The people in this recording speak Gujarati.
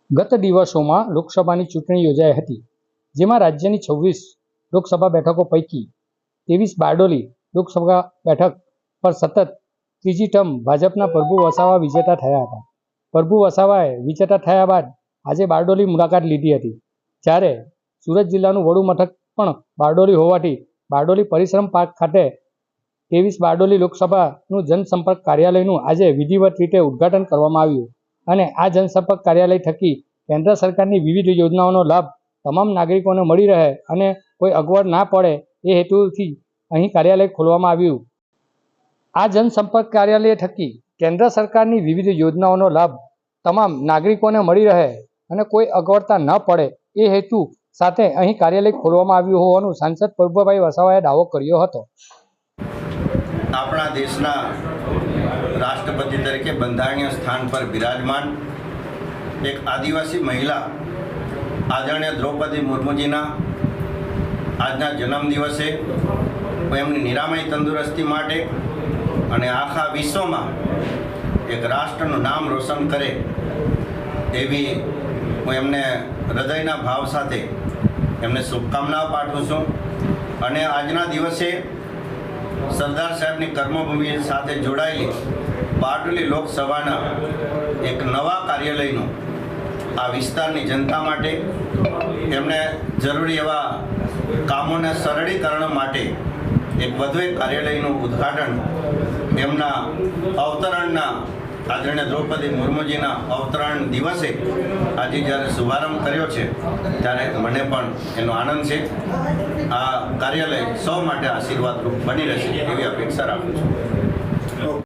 ગત દિવસોમાં લોકસભાની ચૂંટણી યોજાઈ હતી, જેમાં રાજ્યની 26 લોકસભા બેઠકો પૈકી 23 બારડોલી લોકસભા બેઠક પર સતત ત્રીજી ટર્મ ભાજપના પ્રભુ વસાવા વિજેતા થયા હતા. પ્રભુ વસાવાએ વિજેતા થયા બાદ આજે બારડોલી મુલાકાત લીધી હતી, જ્યારે સુરત જિલ્લાનું વડું મથક પણ બારડોલી હોવાથી બારડોલી પરિશ્રમ પાર્ક ખાતે 23 બારડોલી લોકસભાનું જનસંપર્ક કાર્યાલયનું આજે વિધિવત રીતે ઉદ્ઘાટન કરવામાં આવ્યું અને આ જનસંપર્ક કાર્યાલય થકી કેન્દ્ર સરકારની વિવિધ યોજનાઓનો લાભ તમામ નાગરિકોને મળી રહે અને કોઈ અગવડ ના પડે એ હેતુથી અહીં કાર્યાલય ખોલવામાં આવ્યું. આ જનસંપર્ક કાર્યાલય થકી કેન્દ્ર સરકારની વિવિધ યોજનાઓનો લાભ તમામ નાગરિકોને મળી રહે અને કોઈ અગવડતા ન પડે એ હેતુ સાથે અહીં કાર્યાલય ખોલવામાં આવ્યું હોવાનું સાંસદ પ્રભુભાઈ વસાવાએ દાવો કર્યો હતો. આપણા દેશના રાષ્ટ્રપતિ તરીકે બંધારણીય સ્થાન પર બિરાજમાન એક આદિવાસી મહિલા આદરણીય દ્રૌપદી મુર્મુજીના આજના જન્મદિવસે એમની નિરામય તંદુરસ્તી માટે અને આખા વિશ્વમાં એક રાષ્ટ્રનું નામ રોશન કરે એવી હું એમને હૃદયના ભાવ સાથે એમને શુભકામનાઓ પાઠવું છું. અને આજના દિવસે સરદાર સાહેબની કર્મભૂમિ સાથે જોડાયેલી બારડોલી લોકસભાના એક નવા કાર્યાલયનું આ વિસ્તારની જનતા માટે એમને જરૂરી એવા કામોના સરળીકરણ માટે એક વધુ એક કાર્યાલયનું ઉદ્ઘાટન એમના અવતરણના આદરણીય દ્રૌપદી મુર્મુજીના અવતરણ દિવસે આજે જ્યારે શુભારંભ કર્યો છે ત્યારે મને પણ એનો આનંદ છે. આ કાર્યાલય સૌ માટે આશીર્વાદરૂપ બની રહેશે એવી અપેક્ષા રાખું છું.